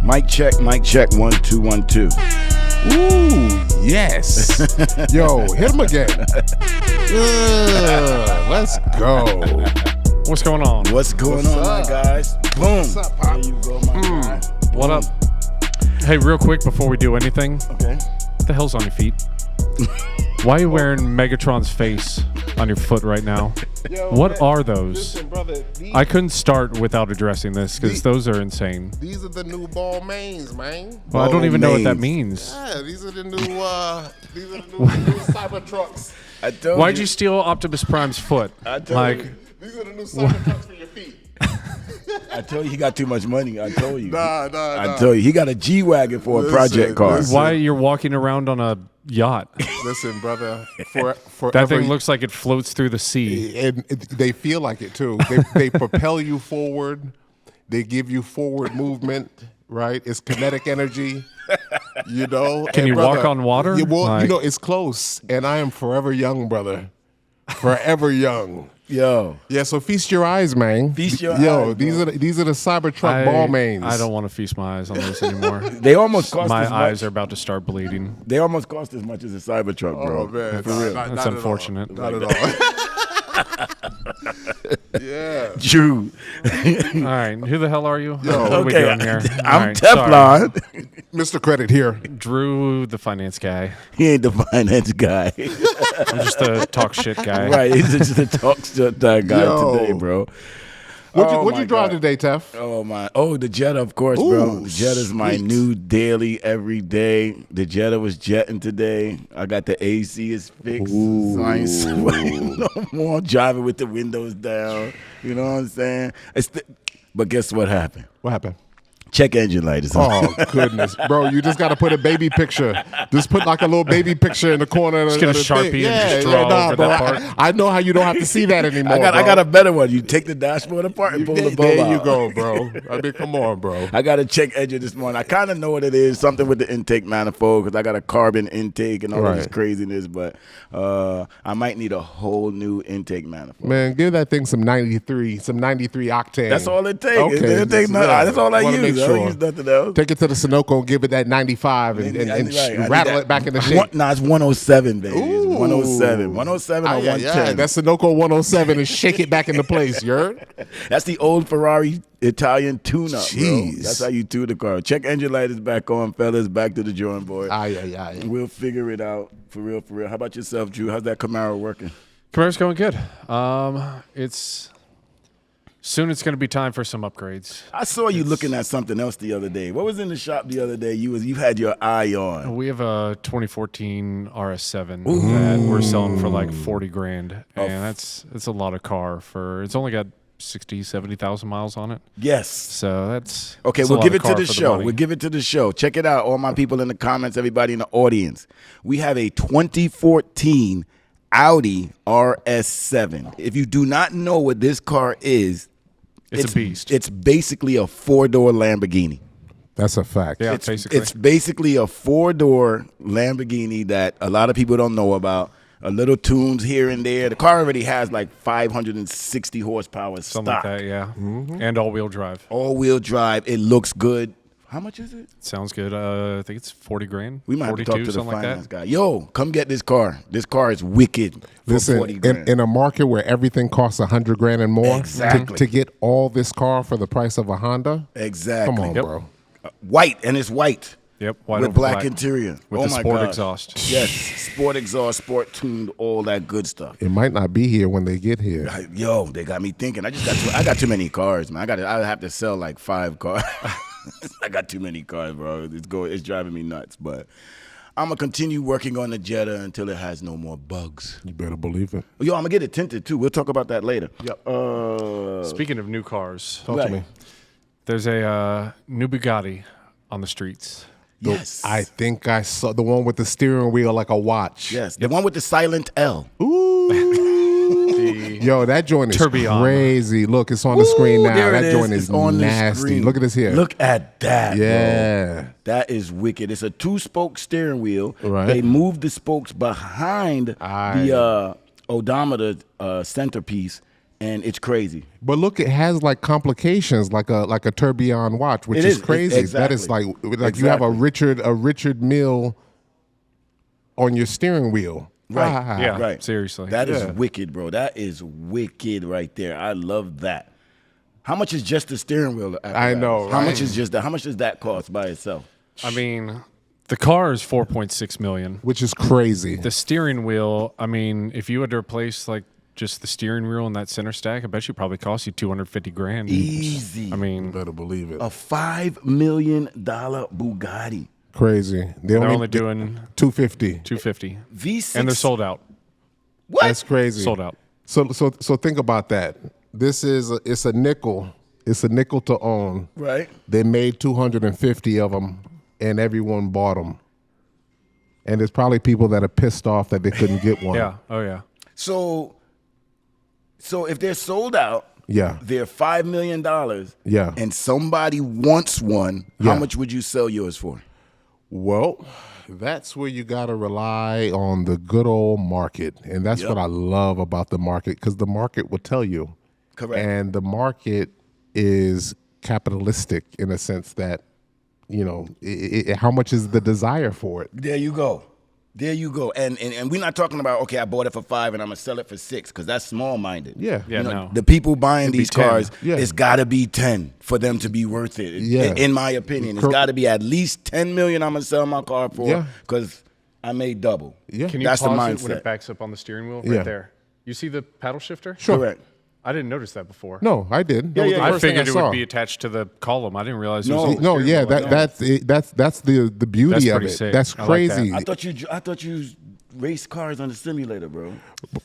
Mic check, 1 2 1 2. Ooh, yes. Yo, hit him again. Let's go. What's going on? What's going on, my guys? Boom. What's up, Pop? There you go, my guy. What up? Hey, real quick before we do anything. Okay. What the hell's on your feet? Why are you wearing Megatron's face on your foot right now? Yo, What man, are those? Listen, brother, I couldn't start without addressing this because those are insane. these are the new ball mains, man. Well, I don't even know what that means. Yeah, these are the new Cybertrucks. I told Why'd you steal Optimus Prime's foot? I told Like, you. These are the new Cybertrucks for your feet. I told you he got too much money. I told you. Nah. I told you he got a G-Wagon for a Listen, project car. listen. why you're walking around on a yacht? Listen, brother, forever. That thing looks like it floats through the sea. And they feel like it too. They propel you forward. They give you forward movement. Right? It's kinetic energy. You know. Can you walk on water? Well, it's close. And I am forever young, brother. Forever young. Yo. Yeah. So feast your eyes, man. Feast your Yo, eyes, these are the Cybertruck ball mains. I don't want to feast my eyes on this anymore. They almost cost My as eyes much. are about to start bleeding. They almost cost as much as a Cybertruck, bro. Oh man, For real. That's unfortunate. Not at all. Yeah. True. All right, who the hell are you? What are we Okay, doing here? All I'm right, sorry. Teflon. Mr. Credit here. Drew, the finance guy. He ain't the finance guy. I'm just a talk shit guy. Right, he's just a talk shit guy Yo. today, bro. What'd my you drive God. today, Tef? Oh my! Oh, the Jetta, of course, bro. Ooh, The Jetta's my sweet. new daily, every day. The Jetta was jetting today. I got the AC is fixed, so I ain't sweating no more. I'm driving with the windows down. You know what I'm saying? But guess what happened? What happened? Check engine light is on. Oh goodness, bro! You just got to put a baby picture. Just put like a little baby picture in the corner. Just get a of the Sharpie thing. and just draw over bro. that part. I know how you don't have to see that anymore. I got bro. a better one. You take the dashboard apart and pull the bulb There out. you go, bro. I mean, come on, bro. I got a check engine this morning. I kind of know what it is, something with the intake manifold, because I got a carbon intake and all of this Right. craziness, but I might need a whole new intake manifold. Man, give that thing some 93 octane. That's all it takes. Okay, That's all I wanna use. make I don't sure. use nothing else. Take it to the Sunoco and give it that 95 and Right. I need rattle that. it back in the shape. Nah, it's 107, baby. Ooh. It's 107. 107 or 110. That's Sunoco 107 and shake it back into place, you heard? That's the old Ferrari Italian tune-up, bro. Jeez. That's how you tune the car. Check engine light is back on, fellas. Back to the drawing board. Aye. We'll figure it out. For real, for real. How about yourself, Drew? How's that Camaro working? Camaro's going good. It's going to be time for some upgrades. I saw you looking at something else the other day. What was in the shop the other day? You had your eye on. We have a 2014 RS7 that we're selling for like 40 grand, and it's a lot of car for. It's only got 60, 70,000 miles on it. Yes. So that's Okay, that's a we'll lot give of it to car the for show. money. We'll give it to the show. Check it out, all my people in the comments, everybody in the audience. We have a 2014 Audi RS7. If you do not know what this car is, It's a beast. It's basically a four-door Lamborghini. That's a fact. Yeah, basically. It's basically a four-door Lamborghini that a lot of people don't know about. A little tunes here and there. The car already has like 560 horsepower Something stock. like that, yeah. And all-wheel drive. All-wheel drive. It looks good. How much is it? Sounds good. I think it's 40 grand. We might have to 42, talk to the something like finance that. guy. Yo, come get this car. This car is wicked for 40 Listen, grand. in a market where everything costs 100 grand and more, Exactly. to get all this car for the price of a Honda, Exactly. come on, Yep. bro. White, and it's white. Yep. White With over black interior. With Oh the my sport God. exhaust. Yes, sport exhaust, sport tuned, all that good stuff. It might not be here when they get here. Yo, they got me thinking. I got too many cars, man. I have to sell like 5 cars. I got too many cars, bro. It's driving me nuts. But I'm gonna continue working on the Jetta until it has no more bugs. You better believe it. Yo, I'm gonna get it tinted too. We'll talk about that later. Yep. Speaking of new cars, Talk Right. to me. there's a new Bugatti on the streets. Yes. I think I saw the one with the steering wheel like a watch. Yes. The one with the silent L. The Yo, that joint is Tourbillon. crazy. Look, it's on the screen now. There it That joint is It's on the nasty. screen. Look at this here. Look at that. Yeah. Bro. That is wicked. It's a 2-spoke steering wheel. Right. They moved the spokes behind Aye. the odometer centerpiece, and it's crazy. But look, it has like complications, like a Tourbillon watch, which It is is. crazy. That is like you have a Richard Mille on your steering wheel. Right. Yeah, Right. seriously. That is wicked, bro. That is wicked right there. I love that. How much is just the steering wheel? I know, How right? much is just that? How much does that cost by itself? I mean, the car is $4.6 million. Which is crazy. The steering wheel, I mean, if you had to replace like just the steering wheel and that center stack, I bet you probably cost you $250,000. Easy. I mean, Better believe it. A $5 million Bugatti. Crazy. they're only doing $250. $250, V6. and they're sold out. What? That's crazy. Sold out. So think about that. It's a nickel. It's a nickel to own. Right. They made 250 of them, and everyone bought them. And there's probably people that are pissed off that they couldn't get one. Yeah. Oh yeah. So if they're sold out, Yeah. they're $5 million. Yeah. And somebody wants one. Yeah. How much would you sell yours for? Well, that's where you got to rely on the good old market. And that's what I love about the market, because the market will tell you. Correct. And the market is capitalistic in a sense that, how much is the desire for it? There you go. There you go. And we're not talking about, okay, I bought it for $5 and I'm going to sell it for $6, because that's small-minded. Yeah. Yeah. No. The people buying these 10. cars, Yeah. it's got to be 10 for them to be worth it. Yeah. In my opinion, it's got to be at least 10 million I'm going to sell my car for, Yeah. because I made double. Yeah. Can you That's the pause it when mindset. it backs up on the steering wheel? Yeah. Right there. You see the paddle shifter? Sure. Correct. I didn't notice that before. No, I did. That was the I first thing figured it saw. would be attached to the column. I didn't realize it No. was on the No, steering yeah, wheel. that's the beauty That's of pretty it. sick. That's I like crazy. that. I thought you raced cars on the simulator, bro.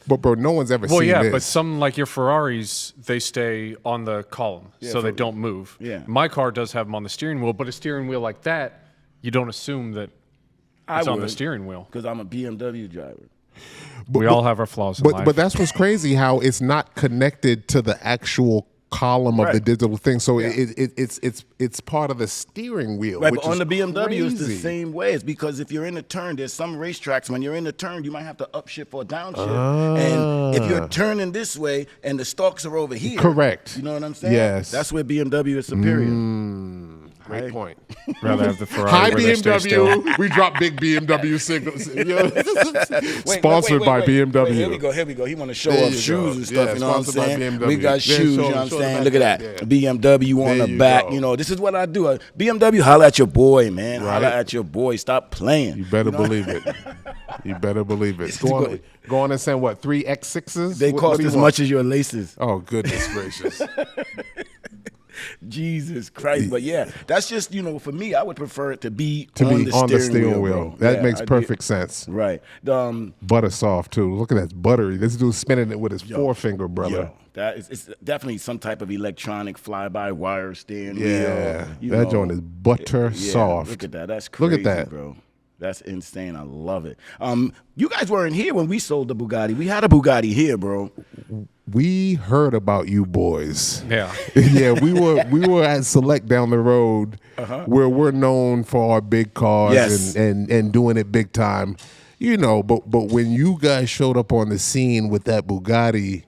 But bro, no one's ever Well, seen yeah, this. but some like your Ferraris, they stay on the column, so they don't move. Yeah. My car does have them on the steering wheel, but a steering wheel like that, you don't assume that it's on the steering wheel. Because I'm a BMW driver. We all have our flaws in life. But that's what's crazy, how it's not connected to the actual column of the Right. digital thing. So it's part of the steering wheel. Right, which but on is the BMW, it's the crazy. same way. It's because if you're in a turn, there's some racetracks, when you're in the turn, you might have to upshift or downshift. And if you're turning this way and the stalks are over here. Correct. You know what I'm saying? Yes. That's where BMW is superior. Great point. rather have the Ferrari. Hi where they stay still. BMW. We drop big BMW signals. Sponsored by Wait, BMW. here we go. He want to show There off you shoes go. and stuff. Yeah, You know what I'm sponsored by saying? BMW. We got Yeah, shoes. show- You know what I'm show the saying? back Look at there, that. yeah. BMW on There the you back. go. You know, this is what I do. BMW, holla at your boy, man. Holla at your boy. Stop playing. You better believe it. You better believe it. Go on and send what, 3 X6s? They What cost do you as want? much as your laces. Oh, goodness gracious. Jesus Christ. But yeah, that's just, for me, I would prefer it to be on the steering wheel. Bro. That Yeah, makes I do. perfect sense. Right. Butter soft, too. Look at that. It's buttery. This dude's spinning it with his forefinger, brother. It's definitely some type of electronic fly-by-wire steering Yeah. wheel. That joint is butter soft. Look at that. That's crazy, Look at that. bro. That's insane. I love it. You guys weren't here when we sold the Bugatti. We had a Bugatti here, bro. We heard about you boys. Yeah. Yeah, we were at Select down the road, where we're known for our big cars Yes. and doing it big time. But when you guys showed up on the scene with that Bugatti,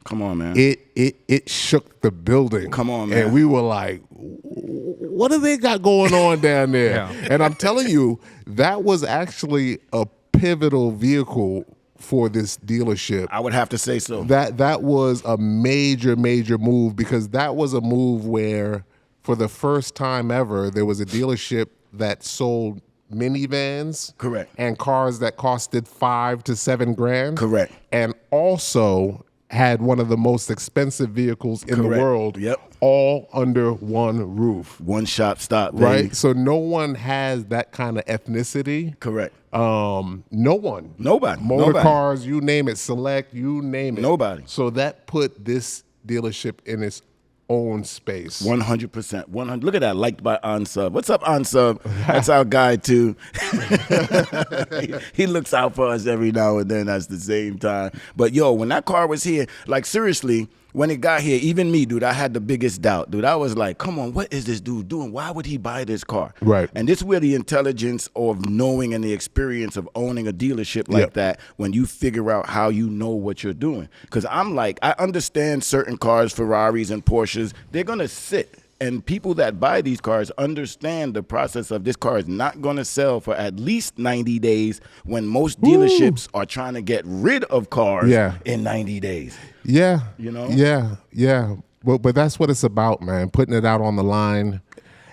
Come on, man. it shook the building. Come on, man. And we were like, what do they got going on down there? Yeah. And I'm telling you, that was actually a pivotal vehicle for this dealership. I would have to say so. That was a major move, because that was a move where, for the first time ever, there was a dealership that sold minivans, Correct. and cars that costed $5,000 to $7,000, Correct. and also had one of the most expensive vehicles in the Correct. world, Yep. all under one roof. One shop stop, baby. Right, so no one has that kind of ethnicity. Correct. No one. Nobody. Motor Nobody. cars, you name it, Select, you name it. Nobody. So that put this dealership in its own space. 100%. 100. Look at that, liked by Ansub. What's up, Ansub? That's our guy too. he looks out for us every now and then at the same time. But yo, when that car was here, like seriously, when it got here, even me, dude, I had the biggest doubt, dude. I was like, come on, what is this dude doing? Why would he buy this car? Right. And this is where the intelligence of knowing and the experience of owning a dealership like that, when you figure out how you know what you're doing. Because I'm like, I understand certain cars, Ferraris and Porsches, they're going to sit. And people that buy these cars understand the process of this car is not going to sell for at least 90 days when most dealerships are trying to get rid of cars in 90 days. Yeah. You know? Yeah. But that's what it's about, man. Putting it out on the line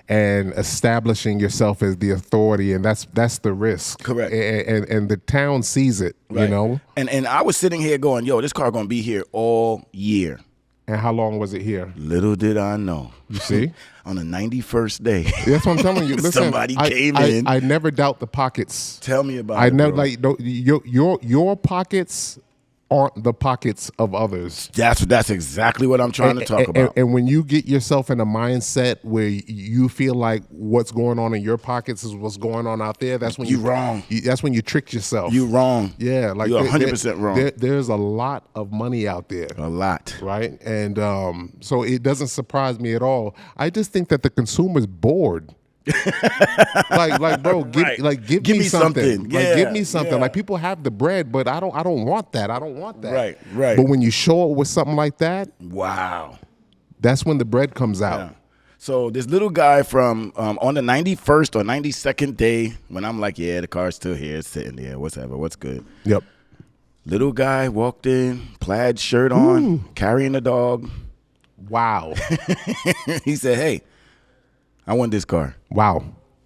and establishing yourself as the authority, and that's the risk. Correct. And the town sees it, you know? And I was sitting here going, yo, this car going to be here all year. And how long was it here? Little did I know. You see? On the 91st day. That's what I'm telling you. Listen, somebody came in. I never doubt the pockets. Tell me about I it, never bro. like your pockets aren't the pockets of others. That's exactly what I'm trying to talk about. And when you get yourself in a mindset where you feel like what's going on in your pockets is what's going on out there, that's when you're wrong. That's when you trick yourself. You're wrong. Yeah, like you're 100% wrong. There's a lot of money out there. A lot. Right? And so it doesn't surprise me at all. I just think that the consumer's bored. like bro, give me something. Yeah, like give me something. yeah. Like people have the bread, but I don't want that. I don't want that. Right. But when you show up with something like that, wow, that's when the bread comes out. Yeah. So this little guy from on the 91st or 92nd day, when I'm like, yeah, the car's still here, it's sitting there, whatever, what's good. Yep. Little guy walked in, plaid shirt on, carrying a dog. Wow. He said, hey, I want this car. Wow.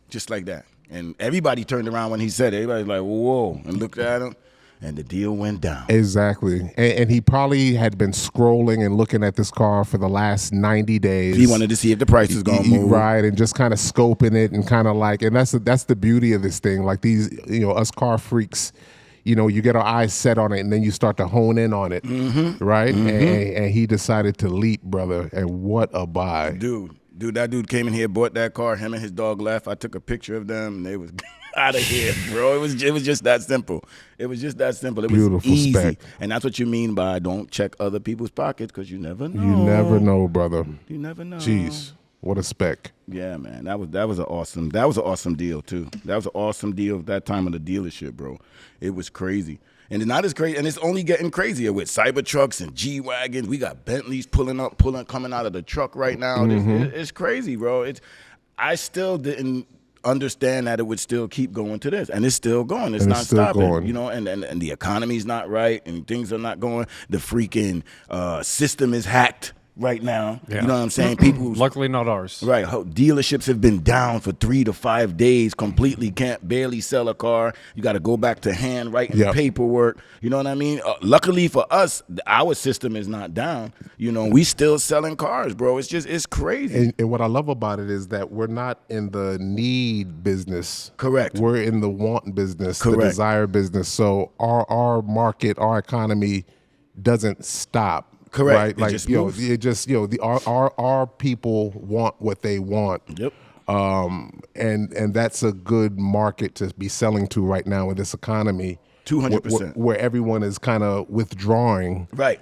Just like that. And everybody turned around when he said it. Everybody's like, whoa, and looked at him, and the deal went down. Exactly. And he probably had been scrolling and looking at this car for the last 90 days. He wanted to see if the price was going to move. Right, and just kind of scoping it and kind of like, and that's the beauty of this thing. Like these, us car freaks, you get our eyes set on it and then you start to hone in on it, right? And he decided to leap, brother, and what a buy. Dude, that dude came in here, bought that car. Him and his dog left. I took a picture of them, and they was out of here, bro. It was just that simple. It was just that simple. It was Beautiful easy, spec. and that's what you mean by don't check other people's pockets because you never know. You never know, brother. You never know. Jeez, what a spec. Yeah, man, that was an awesome deal too. That was an awesome deal at that time of the dealership, bro. It was crazy. And it's not as crazy, and it's only getting crazier with Cybertrucks and G-Wagons. We got Bentleys coming out of the truck right now. It's crazy, bro. I still didn't understand that it would still keep going to this, and it's still going. It's not stopping, and the economy's not right, and things are not going. The freaking system is hacked right now. Yeah. You know what I'm saying? People, luckily not ours. right? Dealerships have been down for 3 to 5 days, completely can't barely sell a car. You got to go back to hand writing paperwork. You know what I mean? Luckily for us, our system is not down. We still selling cars, bro. It's crazy. And what I love about it is that we're not in the need business. Correct. We're in the want business, Correct. the desire business. So our market, our economy doesn't stop. Correct. Right? It just moves. Our people want what they want. Yep. And that's a good market to be selling to right now in this economy. 200%. Where everyone is kind of withdrawing. Right.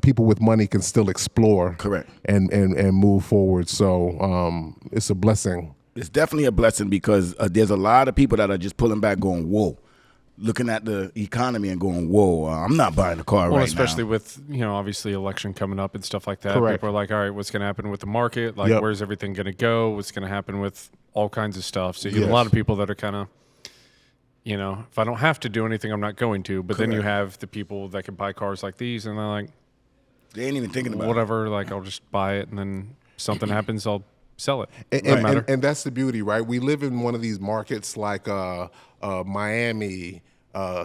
People with money can still explore. Correct. And move forward. So it's a blessing. It's definitely a blessing because there's a lot of people that are just pulling back going, whoa. Looking at the economy and going, whoa, I'm not buying a car right now. Especially with, obviously election coming up and stuff like that. Correct. People are like, all right, what's going to happen with the market? Like, where's everything going to go? What's going to happen with all kinds of stuff? So you get a lot of people that are kind of, if I don't have to do anything, I'm not going to. But then you have the people that can buy cars like these, and they're like, they ain't even thinking about whatever, like, I'll just buy it, and then something happens, I'll sell it. And that's the beauty, right? We live in one of these markets like Miami,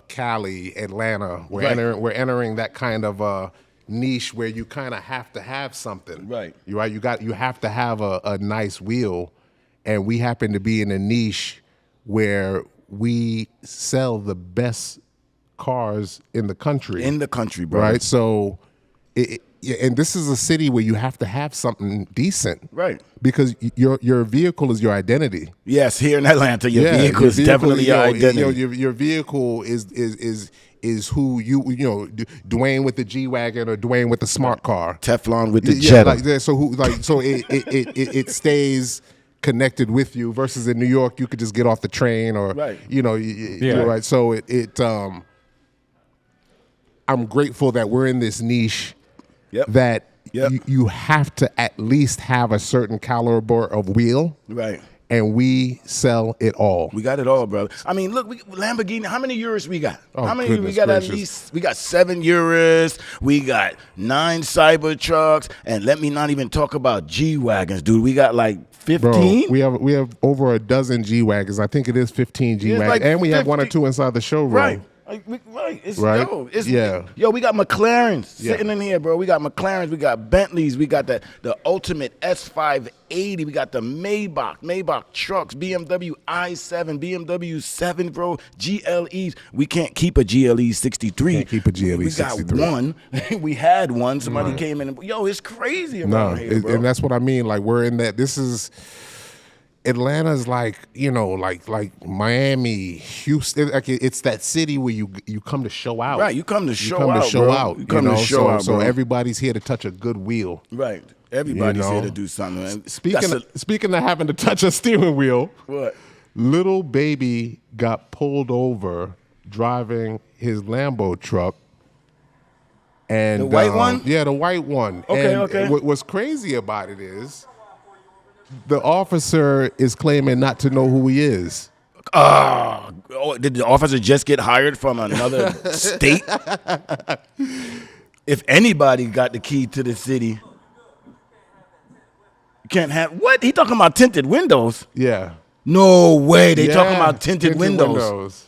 Cali, Atlanta. We're entering that kind of niche where you kind of have to have something. Right. You have to have a nice wheel, and we happen to be in a niche where we sell the best cars in the country. In the country, bro. Right. So, and this is a city where you have to have something decent. Right. Because your vehicle is your identity. Yes, here in Atlanta, your vehicle is definitely your identity. Your vehicle is is who Dwayne with the G-Wagon or Dwayne with the smart car. Teflon with the Jetta. So it stays connected with you versus in New York you could just get off the train or right. So I'm grateful that we're in this niche that you have to at least have a certain caliber of wheel. Right. And we sell it all. We got it all, brother. I mean, look, Lamborghini, how many Urus we got? Oh, how many? We got gracious. at least, we got 7 Urus, we got 9 Cybertrucks, and let me not even talk about G-Wagons, dude. We got like 15? Bro, we have over a dozen G-Wagons. I think it is 15 G-Wagons. like and we 50. have 1 or 2 inside the showroom. Right. Right? Yo, we got McLarens sitting in here, bro. We got McLarens, we got Bentleys, we got the ultimate S580, we got the Maybach trucks, BMW i7, BMW 7, bro, GLEs. We can't keep a GLE 63. Can't keep a GLE we 63. We got one. We had one. Somebody came in and, yo, it's crazy around here, bro. And that's what I mean. Like, we're in that. This is... Atlanta's like Miami, Houston. Like it's that city where you come to show out. Right, you come to show out. You come to show out. So everybody's here to touch a good wheel. Right, everybody's here to do something. Speaking of having to touch a steering wheel, what? Little baby got pulled over driving his Lambo truck. And the white one? Yeah, the white one. Okay. What's crazy about it is, the officer is claiming not to know who he is. Did the officer just get hired from another state? If anybody got the key to the city, you can't have what? He talking about tinted windows? Yeah. No way. They talking about tinted windows.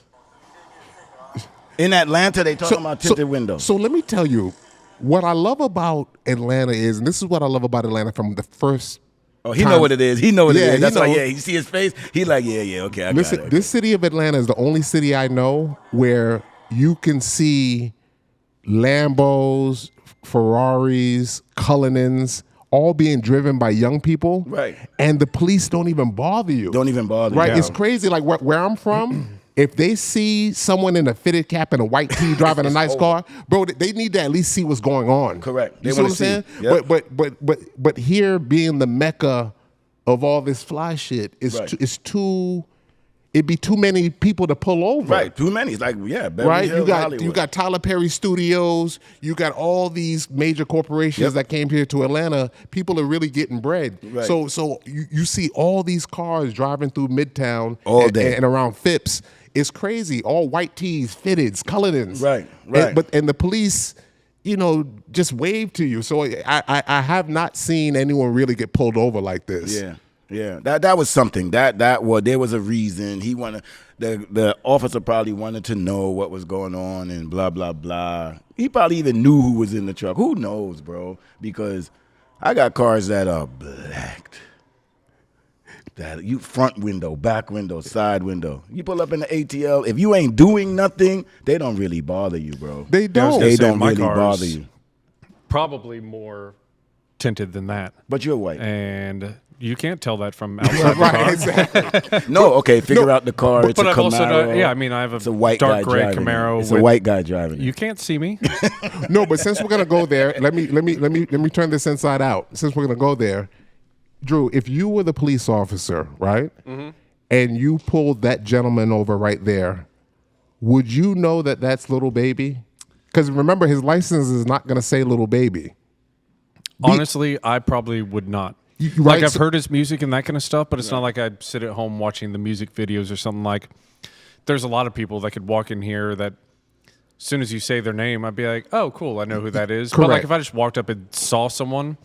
In Atlanta, they talking about tinted windows. So let me tell you, what I love about Atlanta is, and this is what I love about Atlanta from the first. Oh, he know what it is. He know what it is. That's why, you see his face? He like, okay, Listen, got it. This city of Atlanta is the only city I know where you can see Lambos, Ferraris, Cullinans, all being driven by young people. Right. And the police don't even bother you. Right? Yeah. It's crazy. Like where I'm from, if they see someone in a fitted cap and a white tee driving a nice car, bro, they need to at least see what's going on. Correct. You see what I'm saying? Yep. But here being the mecca of all this fly shit is too. It'd be too many people to pull over. Right, too many. It's like, Beverly right? Hills, Hollywood. You got Tyler Perry Studios. You got all these major corporations that came here to Atlanta. People are really getting bread. Right. So you see all these cars driving through Midtown all day and around Phipps. It's crazy. All white tees, fitteds, Cullinans. Right. And the police, just wave to you. So I have not seen anyone really get pulled over like this. Yeah, that was something. There was a reason. He wanted the officer probably wanted to know what was going on and blah blah blah. He probably even knew who was in the truck. Who knows, bro? Because I got cars that are blacked. That you front window, back window, side window. You pull up in the ATL. If you ain't doing nothing, they don't really bother you, bro. They don't. They don't really bother you. Probably more tinted than that. But you're white. And you can't tell that from outside the car. Exactly. No, okay, figure out the car. It's a I've Camaro. also I have a white dark guy gray driving Camaro. It's a white guy driving. You can't see me. No, but since we're gonna go there, let me turn this inside out. Since we're gonna go there, Drew, if you were the police officer, right, and you pulled that gentleman over right there, would you know that that's little baby? Because remember, his license is not gonna say little baby. Honestly, I probably would not. Right? I've heard his music and that kind of stuff, but it's not like I'd sit at home watching the music videos or something. Like, there's a lot of people that could walk in here that as soon as you say their name, I'd be like, oh, cool, I know who that is. But like if I just walked up and saw someone,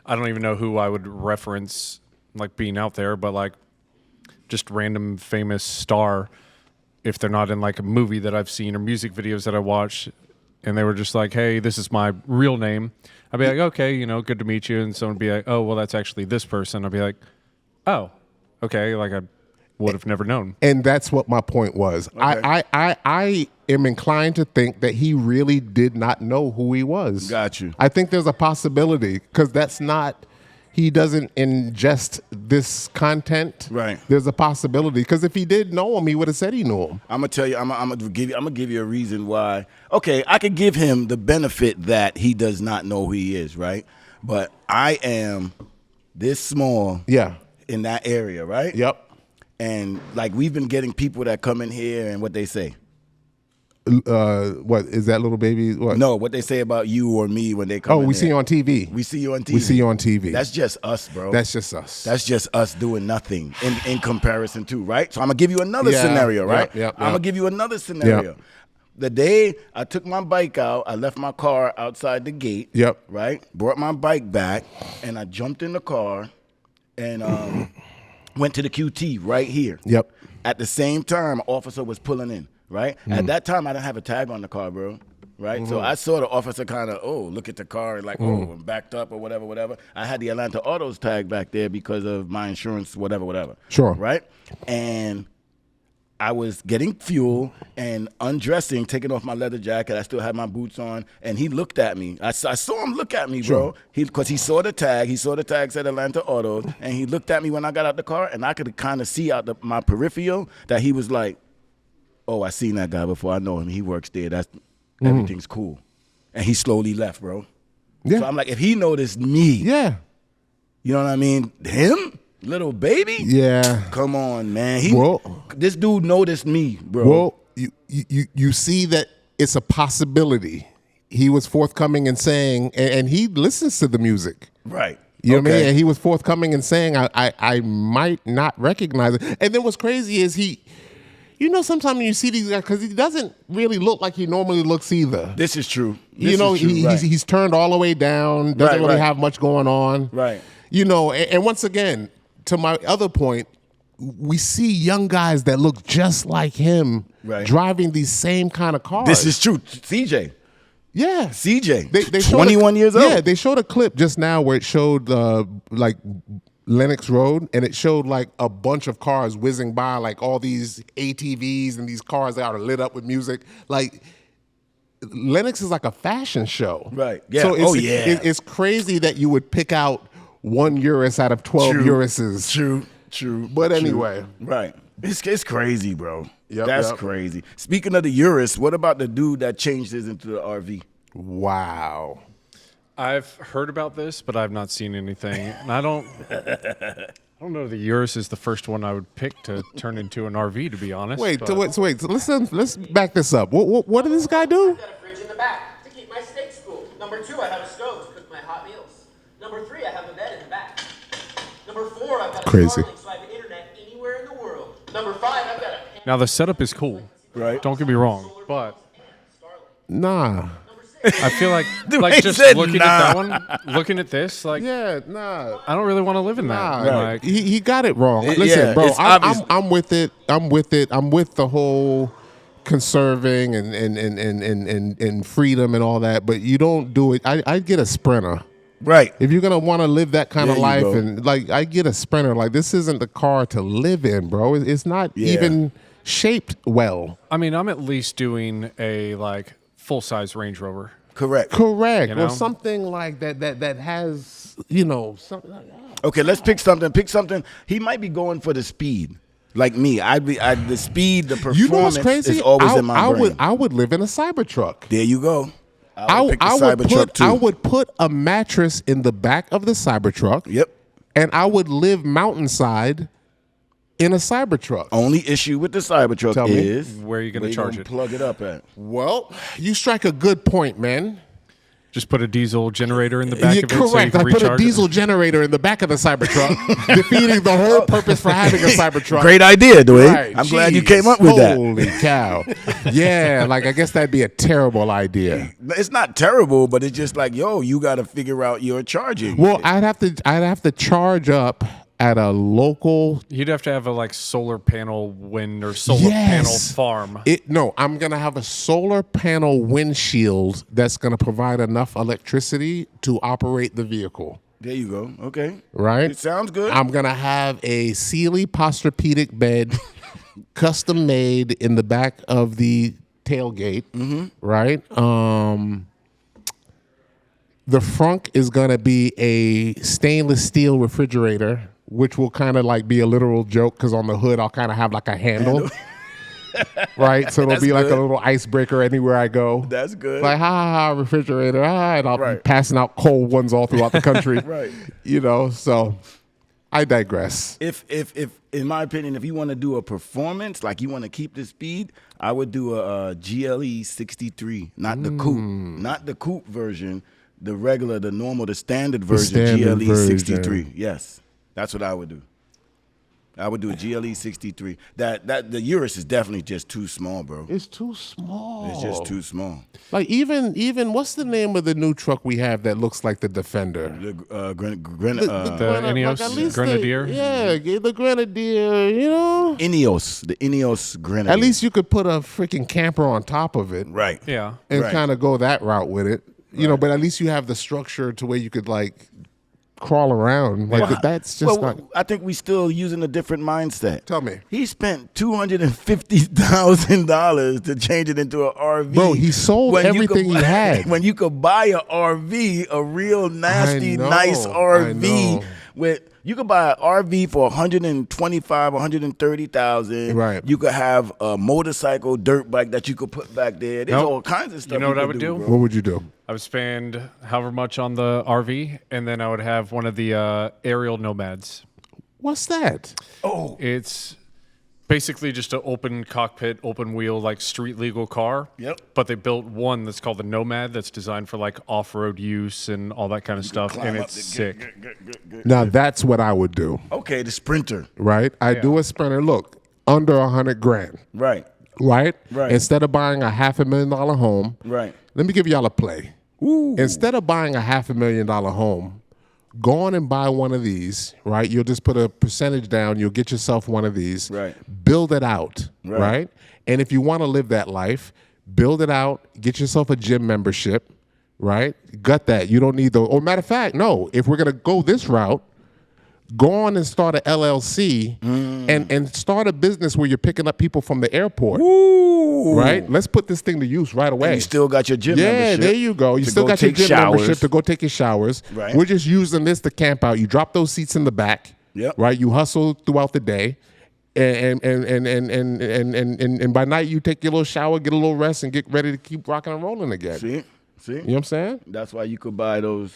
I don't even know who I would reference like being out there, but like just random famous star, if they're not in like a movie that I've seen or music videos that I watch, and they were just like, hey, this is my real name, I'd be like, okay, good to meet you. And someone would be like, oh, well, that's actually this person. I'd be like, oh, okay, like I would have never known. And that's what my point was. Okay. I am inclined to think that he really did not know who he was. Got you. I think there's a possibility because that's not, he doesn't ingest this content, right, there's a possibility. Because if he did know him, he would have said he knew him. I'm gonna tell you. I'm gonna give you a reason why. Okay, I could give him the benefit that he does not know who he is, right? But I am this small, in that area, right? Yep. And like we've been getting people that come in here and what they say. What is that little baby? What? No, what they say about you or me when they come. Oh, we see you on TV. We see you on TV. We see you on TV. That's just us, bro. That's just us. That's just us doing nothing in comparison to, right? So I'm gonna give you another scenario, right? Yep. I'm gonna give you another scenario. Yep. The day I took my bike out, I left my car outside the gate. Yep. Right? Brought my bike back, and I jumped in the car and went to the QT right here. Yep. At the same time, an officer was pulling in. Right? At that time, I didn't have a tag on the car, bro. Right? So I saw the officer kind of, look at the car, and like, I'm backed up or whatever. I had the Atlanta Autos tag back there because of my insurance, whatever. Sure. Right? And I was getting fuel and undressing, taking off my leather jacket. I still had my boots on, and he looked at me. I saw him look at me, bro. Because he saw the tag. He saw the tag said Atlanta Autos, and he looked at me when I got out the car, and I could kind of see out my peripheral that he was like, oh, I seen that guy before. I know him. He works there. Everything's cool. And he slowly left, bro. Yeah. So I'm like, if he noticed me, you know what I mean? Him? Little baby? Yeah. Come on, man. This dude noticed me, bro. Well, you see that it's a possibility. He was forthcoming in saying, and he listens to the music. Right. You know what I mean? And he was forthcoming in saying, I might not recognize it. And then what's crazy is sometimes when you see these guys, because he doesn't really look like he normally looks either. This is true. He's turned all the way down, doesn't really have much going on. Right. And once again, to my other point, we see young guys that look just like him driving these same kind of cars. This is true. CJ. Yeah. CJ. They 21 years old. Yeah, they showed a clip just now where it showed like Lenox Road, and it showed like a bunch of cars whizzing by, like all these ATVs and these cars that are lit up with music. Like Lenox is like a fashion show. Right. Yeah. So it's crazy that you would pick out one Urus out of 12 Uruses. True. But anyway. Right. It's crazy, bro. Yep, That's crazy. Speaking of the Urus, what about the dude that changed his into the RV? Wow. I've heard about this, but I've not seen anything. And I don't know. The Urus is the first one I would pick to turn into an RV, to be honest. Wait. So let's back this up. What did this guy do? I've got a fridge in the back to keep my steaks cool. Number 2, I have a stove to cook my hot meals. Number 3, I have a bed in the back. Number 4, I've got a Starlink, so I have internet anywhere in the world. Number 5, I've got a... Now, the setup is cool. Right. Don't get me wrong, but... Nah. I feel like just looking at that one, looking at this, like, nah. I don't really want to live in that. Nah, Like, he got it wrong. Listen, bro, I'm with it. I'm with the whole conserving and freedom and all that. But you don't do it. I get a Sprinter. Right. If you're gonna want to live that kind of life, go. and like I get a Sprinter. Like this isn't the car to live in, bro. It's not even shaped well. I mean, I'm at least doing a full-size Range Rover. Correct. You know? Or something like that has something like that. Okay, let's pick something. He might be going for the speed. Like me, the speed, the performance You know what's crazy? is always in my brain. I would live in a Cybertruck. There you go. I would put a mattress in the back of the Cybertruck. Yep. And I would live mountainside in a Cybertruck. Only issue with the Cybertruck is where are you going to charge it? Plug it up at. Well, you strike a good point, man. Just put a diesel generator in the back of it. Correct. So you can I put a recharge diesel generator in the back of the Cybertruck, defeating the whole purpose for having a Cybertruck. Great idea, Dwayne. Right. I'm glad you came up with that. Holy cow. Yeah, I guess that'd be a terrible idea. It's not terrible, but it's just like, you got to figure out your charging. Well, I'd have to charge up at a local. You'd have to have a solar panel wind or solar panel farm. I'm gonna have a solar panel windshield that's gonna provide enough electricity to operate the vehicle. There you go. Okay. Right. It sounds good. I'm gonna have a Sealy Posturepedic bed, custom made in the back of the tailgate. Mm-hmm. Right. The frunk is gonna be a stainless steel refrigerator, which will kind of like be a literal joke because on the hood I'll kind of have like a handle. Right, so it'll be like a little icebreaker anywhere I go. That's good. Like refrigerator, and I'll be passing out cold ones all throughout the country. Right. So I digress. If in my opinion, if you want to do a performance, like you want to keep the speed, I would do a GLE 63, not the coupe version, the regular, the normal, the standard version, GLE 63. Yes, that's what I would do. I would do a GLE 63. The Urus is definitely just too small, bro. It's too small. It's just too small. Like even what's the name of the new truck we have that looks like the Defender? The Ineos Grenadier. The Grenadier. You know, the Ineos Grenadier. At least you could put a freaking camper on top of it, right? Yeah, and kind of go that route with it. You know, but at least you have the structure to where you could like crawl around. Like that's just not. I think we still using a different mindset. Tell me. He spent $250,000 to change it into an RV. Bro, he sold everything he had. When you could buy an RV, a real nasty, nice RV you could buy an RV for $125,000, $130,000. Right. You could have a motorcycle, dirt bike that you could put back there. There's all kinds of stuff. You know what I would do? What would you do? I would spend however much on the RV, and then I would have one of the aerial nomads. What's that? Oh, it's basically just an open cockpit, open wheel, like street legal car. Yep. But they built one that's called the Nomad that's designed for like off-road use and all that kind of stuff, and it's sick. Now that's what I would do. Okay, the Sprinter. Right? I do a Sprinter. Look, under $100,000. Right. Right? Right. Instead of buying a $500,000 home. Right. Let me give y'all a play. Ooh. Instead of buying a $500,000 home, go on and buy one of these, right? You'll just put a percentage down. You'll get yourself one of these. Right. Build it out, right? And if you want to live that life, build it out. Get yourself a gym membership, right? Gut that. You don't need the. Or matter of fact, no. If we're gonna go this route, go on and start an LLC and start a business where you're picking up people from the airport. Ooh. Right? Let's put this thing to use right away. And you still got your gym membership. Yeah, there you go. You still got your gym membership to go take your showers. Right. We're just using this to camp out. You drop those seats in the back. Yep. Right? You hustle throughout the day. And by night you take your little shower, get a little rest, and get ready to keep rocking and rolling again. See? You know what I'm saying? That's why you could buy those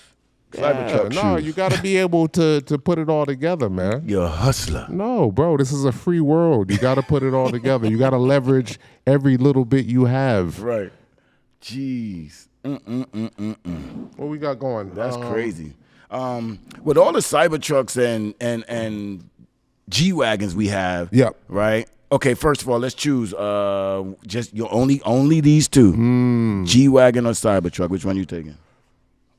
Cybertruck shoes. No, you got to be able to put it all together, man. You're a hustler. No, bro, this is a free world. You got to put it all together. You got to leverage every little bit you have. Right. Jeez. What we got going? That's crazy. With all the Cybertrucks and G-Wagons we have, Yep. right? Okay, first of all, let's choose just your only these two. G-Wagon or Cybertruck. Which one you taking?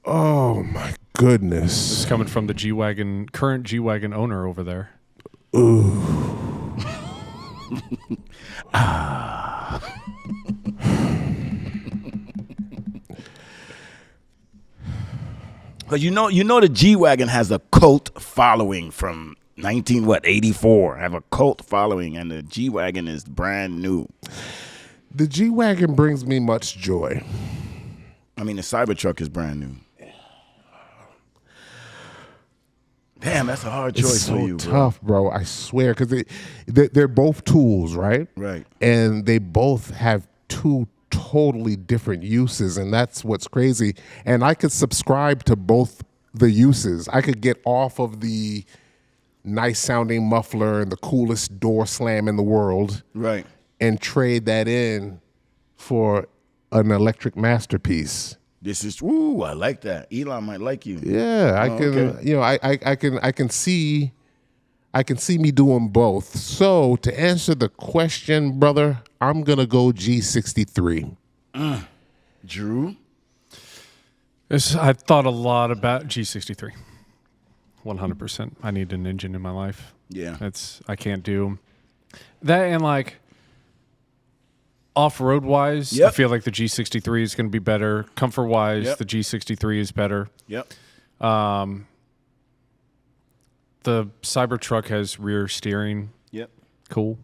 Oh my goodness. This is coming from the G-Wagon, current G-Wagon owner over there. Ooh. Because you know the G-Wagon has a cult following from 84. Have a cult following, and the G-Wagon is brand new. The G-Wagon brings me much joy. I mean, the Cybertruck is brand new. Damn, that's a hard choice for you, bro. Tough, bro. I swear, because they're both tools, right? Right. And they both have two totally different uses, and that's what's crazy. And I could subscribe to both the uses. I could get off of the nice sounding muffler and the coolest door slam in the world, right, and trade that in for an electric masterpiece. This is I like that. Elon might like you. Yeah, I can. Okay. You know, I can see me doing both. So to answer the question, brother, I'm gonna go G63. Drew, I thought a lot about G63. 100%. I need an engine in my life. Yeah, I can't do that, and like off-road wise, I feel like the G63 is going to be better. Comfort wise, the G63 is better. Yep. The Cybertruck has rear steering. Yep. Cool.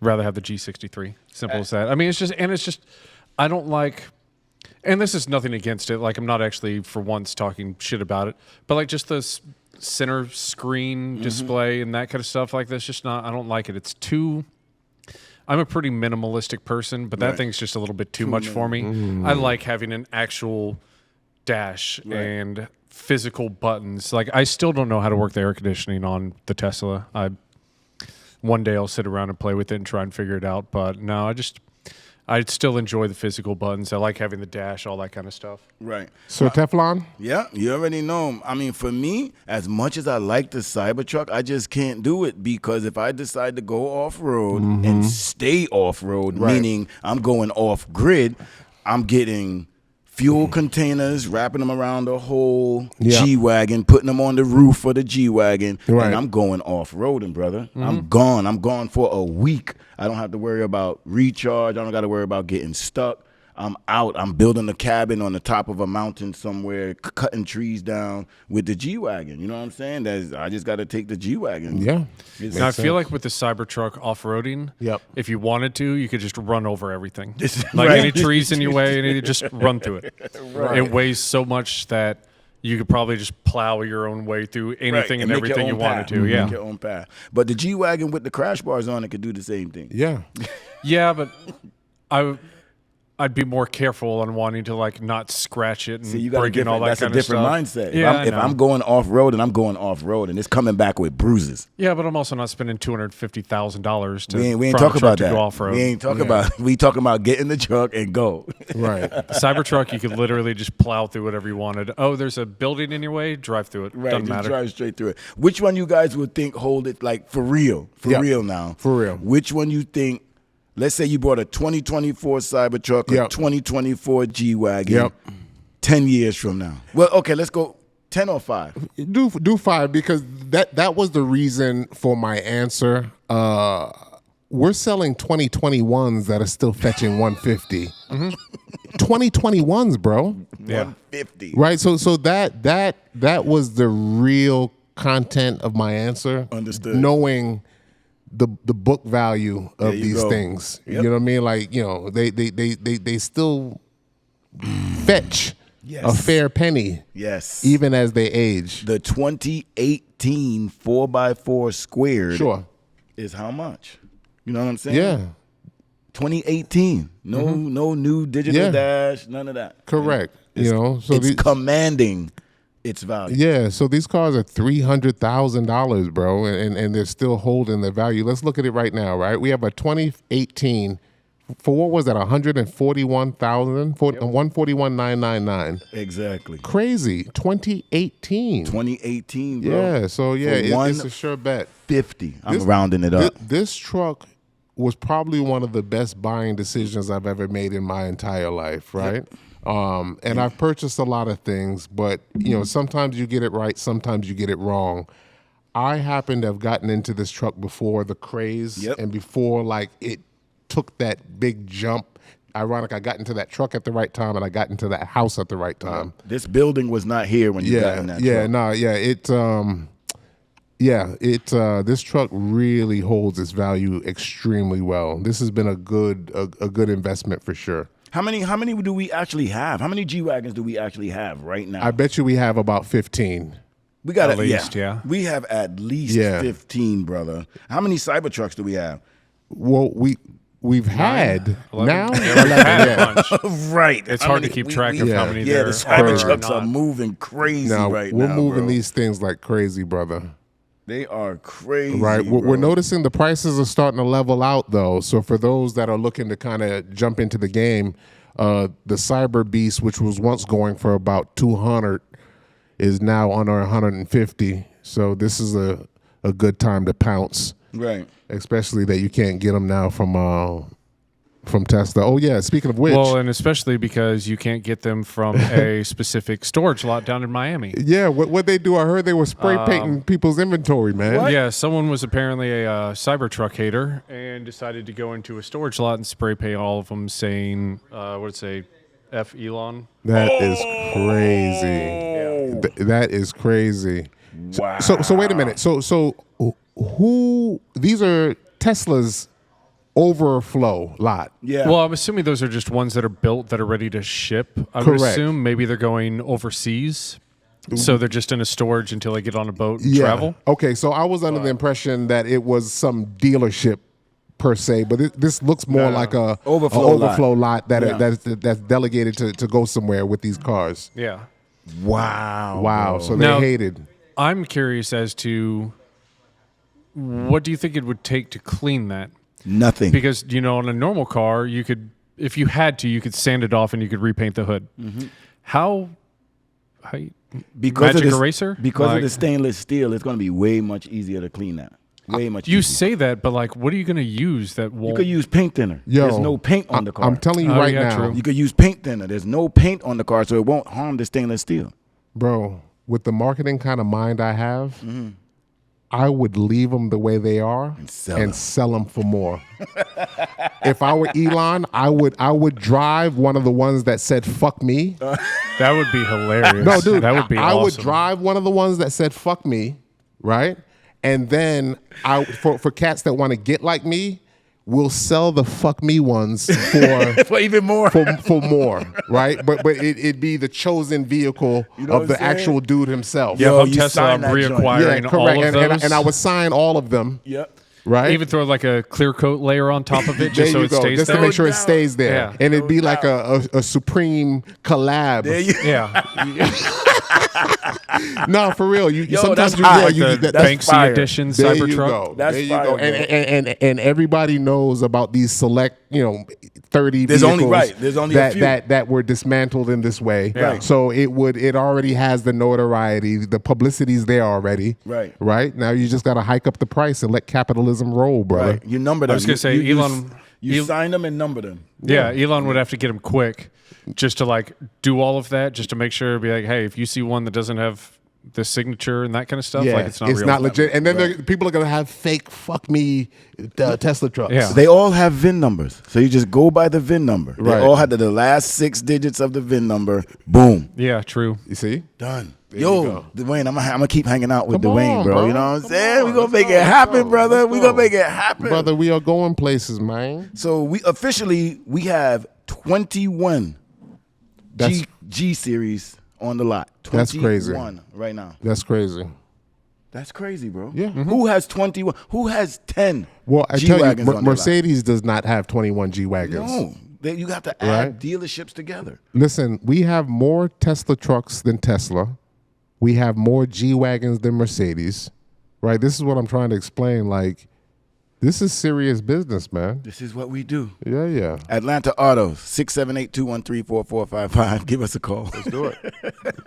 Rather have the G63. Simple as that. I mean, it's just I don't like. And this is nothing against it. Like, I'm not actually for once talking shit about it, but like just the center screen display and that kind of stuff like that's just not. I don't like it. It's too. I'm a pretty minimalistic person, but that thing's just a little bit too much for me. I like having an actual dash and physical buttons. Like, I still don't know how to work the air conditioning on the Tesla. One day I'll sit around and play with it and try and figure it out. But no, I still enjoy the physical buttons. I like having the dash, all that kind of stuff. Right. So Teflon? Yeah, you already know. I mean, for me, as much as I like the Cybertruck, I just can't do it because if I decide to go off-road and stay off-road, meaning I'm going off-grid, I'm getting fuel containers, wrapping them around the whole G-Wagon, putting them on the roof of the G-Wagon, and I'm going off-roading, brother. I'm gone. I'm gone for a week. I don't have to worry about recharge. I don't got to worry about getting stuck. I'm out. I'm building a cabin on the top of a mountain somewhere, cutting trees down with the G-Wagon. You know what I'm saying? I just got to take the G-Wagon. Yeah. Now, I feel like with the Cybertruck off-roading, if you wanted to, you could just run over everything. Like any trees in your way, and you just run through it. It weighs so much that you could probably just plow your own way through anything and everything you wanted to. Make your own path. But the G-Wagon with the crash bars on it could do the same thing. Yeah. Yeah, but I'd be more careful on wanting to like not scratch it and break in all that kind of stuff. That's a different mindset. Yeah, if I'm going off-road, and it's coming back with bruises. Yeah, but I'm also not spending $250,000 to we ain't talking about that. Go off-road. We ain't talking about. We talking about getting the truck and go. Right. Cybertruck, you could literally just plow through whatever you wanted. Oh, there's a building in your way? Drive through it. Right, Doesn't just matter. drive straight through it. Which one you guys would think hold it like for real? For real now. For real. Which one you think? Let's say you bought a 2024 Cybertruck, a 2024 G-Wagon, 10 years from now. Well, okay, let's go 10 or 5. Do 5 because that was the reason for my answer. We're selling 2021s that are still fetching 150. 2021s, bro. Yeah. 150. Right. So that was the real content of my answer. Understood. Knowing the book value of these things. You know what I mean? Like, you know, they still fetch a fair penny. Yes. Even as they age. The 2018 4x4 squared is how much? You know what I'm saying? Yeah. 2018. No new digital dash, none of that. Correct. So it's commanding its value. Yeah, so these cars are $300,000, bro, and they're still holding their value. Let's look at it right now, right? We have a 2018 for what was that? 141,000, 141,999. Exactly. Crazy. 2018. 2018, bro. Yeah, so it's a sure bet. 50. I'm rounding it up. This truck was probably one of the best buying decisions I've ever made in my entire life, right? And I've purchased a lot of things, but sometimes you get it right, sometimes you get it wrong. I happen to have gotten into this truck before the craze and before like it took that big jump. Ironic, I got into that truck at the right time and I got into that house at the right time. This building was not here when you got in that truck. This truck really holds its value extremely well. This has been a good investment for sure. How many do we actually have? How many G-Wagons do we actually have right now? I bet you we have about 15. We got at least, We have at least 15, brother. How many Cybertrucks do we have? Well, we've had 11. now. Right. It's hard to keep track of how many there the Cybertrucks are are moving crazy now, right we're now. We're moving bro. these things like crazy, brother. They are crazy. Right. Bro. We're noticing the prices are starting to level out, though. So for those that are looking to kind of jump into the game, the Cyber Beast, which was once going for about 200, is now under 150. So this is a good time to pounce. Right. Especially that you can't get them now from Tesla. Oh yeah, speaking of which. Well, and especially because you can't get them from a specific storage lot down in Miami. Yeah, what they do, I heard they were spray painting people's inventory, man. What? Yeah, someone was apparently a Cybertruck hater and decided to go into a storage lot and spray paint all of them saying, what did it say, F Elon? That is crazy. That is crazy. Wow. So wait a minute. So who, these are Tesla's overflow lot. Yeah. Well, I'm assuming those are just ones that are built that are ready to ship. I would Correct. assume maybe they're going overseas. So they're just in a storage until they get on a boat and travel? Okay, so I was under the impression that it was some dealership per se, but this looks more like a overflow lot that's delegated to go somewhere with these cars. Yeah. Wow. So Now, they hated. I'm curious as to what do you think it would take to clean that? Nothing. Because, on a normal car, you could, if you had to, you could sand it off and you could repaint the hood. Mm-hmm. How because magic of this, eraser? Because of the stainless steel, it's going to be way much easier to clean that. Way much You easier. say that, but what are you going to use that won't? You could use paint thinner. Yo, There's no paint on the car. I'm telling you right now. true. You could use paint thinner. There's no paint on the car, so it won't harm the stainless steel. Bro, with the marketing kind of mind I have, I would leave them the way they are and sell them for more. If I were Elon, I would drive one of the ones that said "fuck me." That would be hilarious. No, dude, that would be I awesome. would drive one of the ones that said "fuck me," right? And then for cats that want to get like me, we'll sell the "fuck me" ones For even more. for more, right? But it'd be the chosen vehicle know of what the I'm saying? actual dude himself. Yeah, Yo, I'm you Tesla, sign I'm that joint. reacquiring all correct. of those. And I would sign all of them. Yep. Right. Even throw like a clear coat layer on top of it just so there you it go, stays just there. to make sure No it doubt. stays there, Yeah. and it'd be No like a supreme collab. There you Yeah. No, for real. You sometimes that's you, hot. yeah, Like you the that's Banksy fire. edition there you Cybertruck. go. That's there you fire, go. bro. And everybody knows about these select, 30 There's vehicles only- right. There's only a that, few. that were dismantled in this way. Right. So it already has the notoriety, the publicity's there already. Right. Right. Now you just got to hike up the price and let capitalism roll, brother. Right. You number them. I was gonna say, Elon- You sign them and number them. Yeah, Elon would have to get him quick just to do all of that, just to make sure, be like, hey, if you see one that doesn't have the signature and that kind of stuff, Yeah, it's not real. legit. And then people are gonna have fake "fuck me" Tesla trucks. Yeah. They all have VIN numbers. So you just go by the VIN number. Right. They all had the last 6 digits of the VIN number. Boom. Yeah, true. You see? Done. you Yo, go. Dwayne, I'm gonna keep hanging out with Come Dwayne, on, bro. bro. You know what I'm Come saying? on. We're gonna Let's make go, it let's happen, go. brother. Let's We're go. gonna make it happen. Brother, we are going places, man. So we have 21 That's G series on the lot. 21 That's crazy. right now. That's crazy. That's crazy, bro. Yeah. Who has 21? Who has 10? Well, I tell you, G-Wagons on their lot? Mercedes does not have 21 G-Wagons. No, you have to add Right. dealerships together. Listen, we have more Tesla trucks than Tesla. We have more G-Wagons than Mercedes. Right? This is what I'm trying to explain. This is serious business, man. This is what we do. Yeah. Atlanta Autos, 678-213-4455. Give us a call. Let's do it.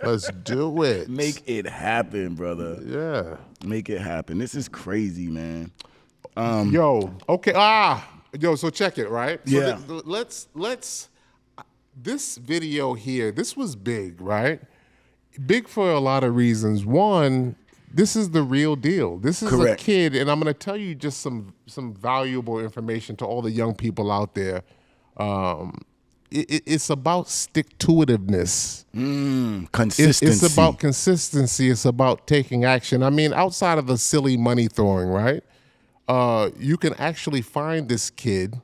Let's do it. Make it happen, brother. Yeah. Make it happen. This is crazy, man. Yo, okay. Yo, so check it, right? So Yeah. let's this video here, this was big, right? Big for a lot of reasons. One, this is the real deal. This is Correct. a kid, and I'm going to tell you just some valuable information to all the young people out there. It's about stick-to-itiveness. Consistency. It's about consistency. It's about taking action. I mean, outside of the silly money throwing, right? You can actually find this kid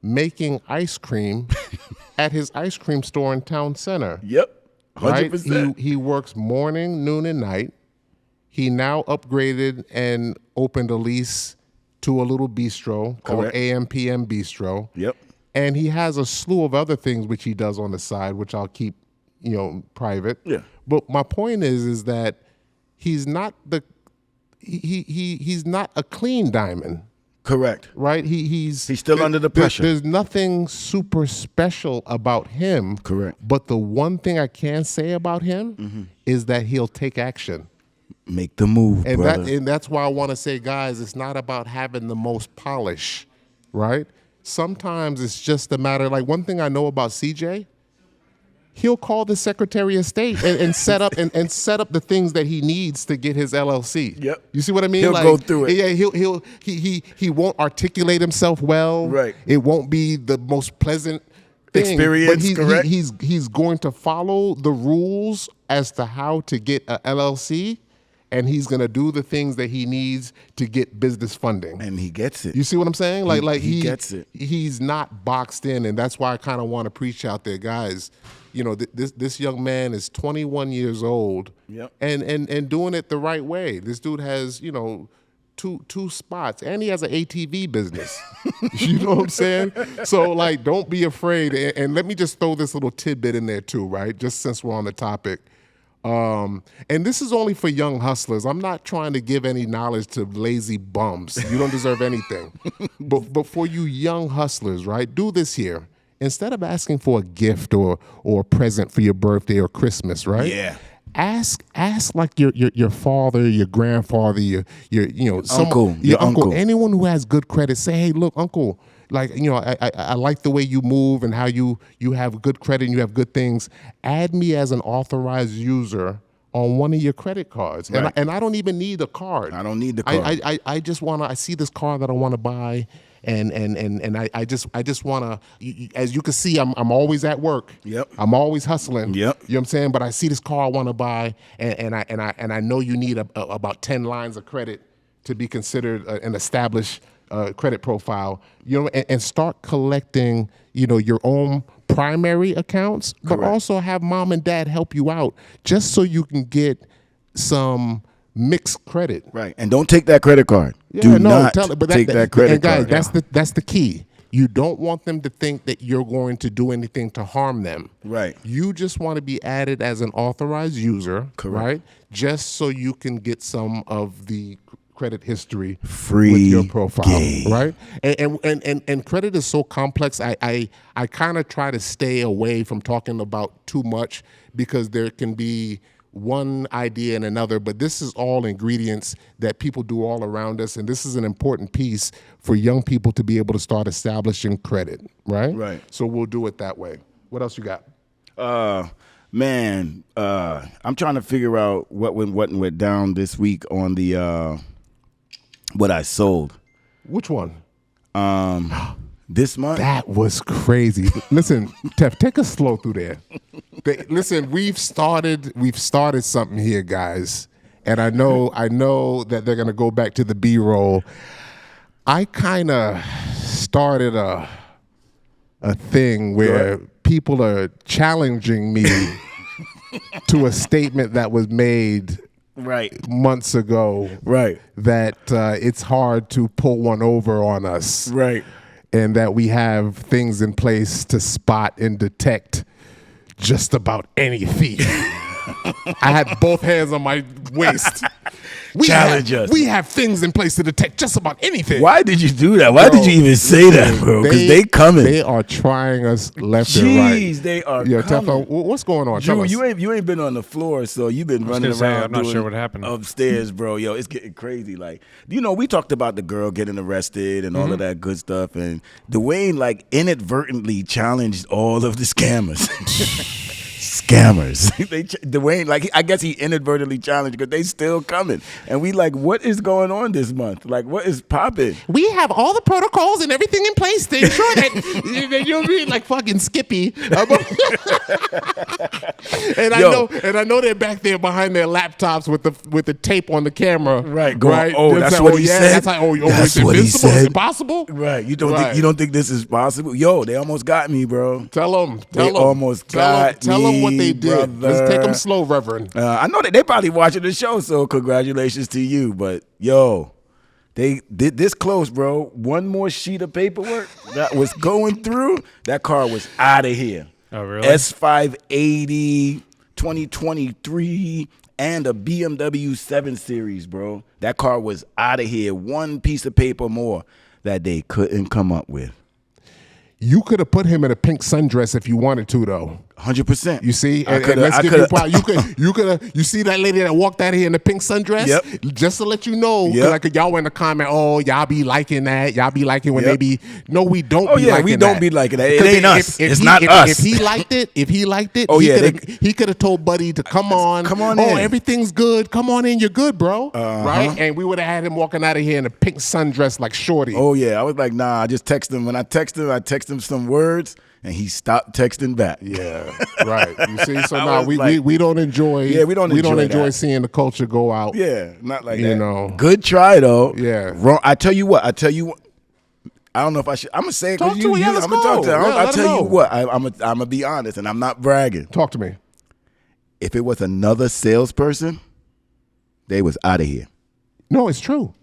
making ice cream at his ice cream store in town center. Yep. 100%. Right? He works morning, noon, and night. He now upgraded and opened a lease to a little bistro called Correct. AM/PM Bistro. Yep. And he has a slew of other things which he does on the side, which I'll keep, private. Yeah. But my point is that he's not he's not a clean diamond, Correct. right? He's still under the pressure. There's nothing super special about him. Correct. But the one thing I can say about him is that he'll take action. Make the move, And brother. that's why I want to say, guys, it's not about having the most polish, right? Sometimes it's just a matter, one thing I know about CJ, he'll call the Secretary of State and set up and set up the things that he needs to get his LLC. Yep. You see what I mean? He'll go through it. Yeah, he won't articulate himself well. Right. It won't be the most pleasant thing, Experience, but correct. He's going to follow the rules as to how to get a LLC. and he's going to do the things that he needs to get business funding. And he gets it. You see what I'm saying? Like he gets it. He's not boxed in, and that's why I kind of want to preach out there, guys. You know, this young man is 21 years old, yep, and doing it the right way. This dude has, you know, two spots, and he has an ATV business. You know what I'm saying? So, like, don't be afraid. And let me just throw this little tidbit in there too, right? Just since we're on the topic. And this is only for young hustlers. I'm not trying to give any knowledge to lazy bums. You don't deserve anything. But for you young hustlers, right? Do this here. Instead of asking for a gift or a present for your birthday or Christmas, right? Yeah. Ask like your father, your grandfather, your uncle, anyone who has good credit. Say, hey, look, uncle, like, you know, I like the way you move and how you have good credit and you have good things. Add me as an authorized user on one of your credit cards, right. and I don't even need a card. I don't need the card. I just I see this car that I want to buy. And I just want to, as you can see, I'm always at work. Yep. I'm always hustling. Yep. You know what I'm saying? But I see this car I want to buy, and I know you need about 10 lines of credit to be considered an established credit profile. You know, and start collecting, you know, your own primary accounts, but Correct. also have mom and dad help you out just so you can get some mixed credit. Right. And don't take that credit card. Yeah, Do no, not take that credit and guys, card. That's the key. You don't want them to think that you're going to do anything to harm them. Right. You just want to be added as an authorized user, Correct. right? Just so you can get some of the credit history Free with your profile, game. right? And credit is so complex. I kind of try to stay away from talking about too much because there can be one idea and another, but this is all ingredients that people do all around us, and this is an important piece for young people to be able to start establishing credit, right? Right. So we'll do it that way. What else you got? Man, I'm trying to figure out what went down this week on the what I sold. Which one? This month. That was crazy. Listen, Tef, take us slow through there. Listen, we've started something here, guys, and I know that they're gonna go back to the B-roll. I kind of started a thing where people are challenging me to a statement that was made Right. months ago. Right. That it's hard to pull one over on us. Right. And that we have things in place to spot and detect just about any thief. I had both hands on my waist. Challenge us. We have things in place to detect just about anything. Why did you do that? Why did you even say that, bro? Because they coming. They are trying us left and right. Jeez, they are Yo, coming. Teflon, what's going on? Tell Drew, us. you ain't been on the floor, so you've been running gonna say, around. I'm not doing sure what happened. upstairs, bro. Yo, it's getting crazy. Like, you know, we talked about the girl getting arrested and all of that good stuff, and Dwayne like inadvertently challenged all of the scammers. Scammers. Dwayne, like, I guess he inadvertently challenged because they still coming, and we like, what is going on this month? Like, what is popping? We have all the protocols and everything in place to ensure that you know what I mean, like fucking Skippy. And I know they're back there behind their laptops with the tape on the camera. Right. Going, right. oh, It's that's like, what he said. That's like, that's it's what he invincible. said. Is it possible? Right. You don't think this is possible? Yo, they almost got me, bro. Tell them. They almost got Tell them what me, they did. brother. Let's take them slow, Reverend. I know that they probably watching the show, so congratulations to you. But yo, they did this close, bro. One more sheet of paperwork that was going through. That car was out of here. Oh, really? S580 2023 and a BMW 7 Series, bro. That car was out of here. One piece of paper more that they couldn't come up with. You could have put him in a pink sundress if you wanted to, though. 100%. You see, I and coulda- let's I give coulda- you could have. You see that lady that walked out of here in the pink sundress? Yep. Just to let you know, Yep. like y'all were in the comment, oh, y'all be liking that. Y'all be liking when Yep. they be. No, we don't. Oh, be yeah, liking we don't that. be liking that. It Because ain't us. It's he, not us. If he liked it, Oh, yeah, he could have told Buddy to come on. Come on Oh, in. everything's good. Come on in. You're good, bro. Right? And we would have had him walking out of here in a pink sundress like Shorty. Oh, yeah. I was like, nah, I just text him. When I text him some words, and he stopped texting back. Yeah. Right. You see, so I now was we don't enjoy. Yeah, we don't enjoy enjoy that. seeing the culture go out. Yeah, not like You that. know. Good try though. Yeah. Wrong. I tell you what. I don't know if I should. I'm gonna say it Talk because to it. Yeah, let's I'm gonna talk to go. it. Yeah, I let tell him you know. what. I'm gonna be honest, and I'm not bragging. Talk to me. If it was another salesperson, they was out of here. No, it's true.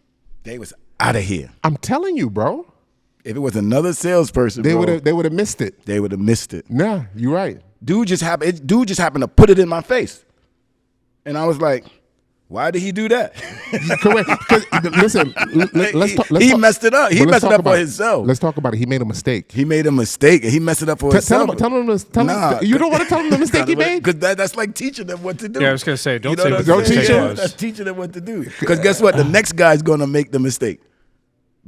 They was out of here. I'm telling you, bro. If it was another salesperson, They would have missed it. They would have missed it. Nah, you're right. Dude just happened to put it in my face, and I was like, "Why did he do that?" Correct. 'Cause, listen, let's talk. He messed it up. He But let's messed it talk up about for himself. Let's talk about it. He made a mistake. He made a mistake, and he messed it up for himself. Tell him. You don't want to tell him the mistake he made? Because that's like teaching them what to do. Yeah, I was gonna say, don't You know say what what I'm the Don't saying? teach mistake him. was. That's teaching them what to do. Because guess what? The next guy's gonna make the mistake.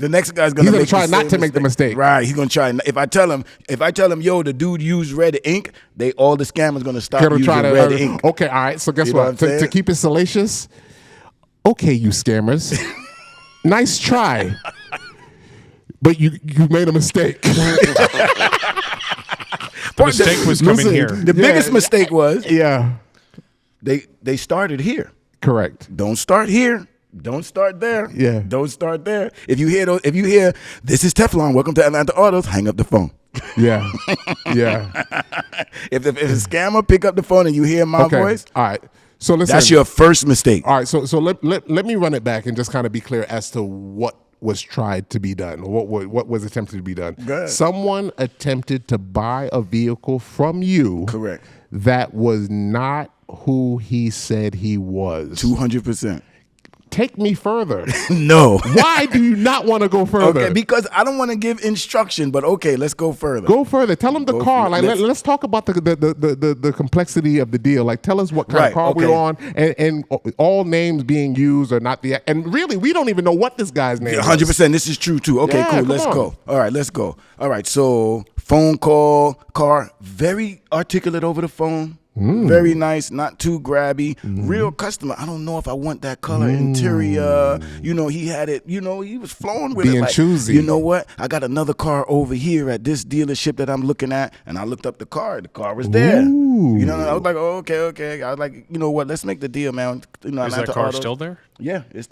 The next guy's gonna He's gonna make try the not same to make the mistake. Right? He's gonna try. If I tell him, yo, the dude used red ink, all the scammers gonna stop Gonna using try to red ink. Okay, all right. So guess You know what? what I'm To saying? keep it salacious. Okay, you scammers. Nice try. But you made a mistake. The mistake was coming Listen, here. The biggest mistake was Yeah. they started here. Correct. Don't start here. Don't start there. Yeah. Don't start there. If you hear this is Teflon, welcome to Atlanta Autos, hang up the phone. Yeah. Yeah. If a scammer pick up the phone and you hear my Okay. voice, All right. So listen. that's your first mistake. All right. So let me run it back and just kind of be clear as to what was tried to be done, or what was attempted to be done. Go ahead. Someone attempted to buy a vehicle from you. Correct. That was not who he said he was. 200%. Take me further. No. Why do you not want to go further? Okay, because I don't want to give instruction, but okay, let's go further. Go further. Tell them the Go car. for- Like let's talk about the complexity of the deal. Like tell us what kind Right, of car okay. we're on, and all names being used are not the. And really, we don't even know what this guy's name is. 100%. This is true too. Okay, Yeah, cool. come Let's on. go. All right, let's go. All right, so phone call, car, very articulate over the phone. Very nice, not too grabby. Real customer. I don't know if I want that color interior. You know, he had it. You know, he was flowing with Being it. Like, choosy. You know what? I got another car over here at this dealership that I'm looking at, and I looked up the car. The car was there. You know, I was like, oh, okay. I was like, you know what? Let's make the deal, man. You know, Is that Atlanta car Autos. still there? Yeah, it's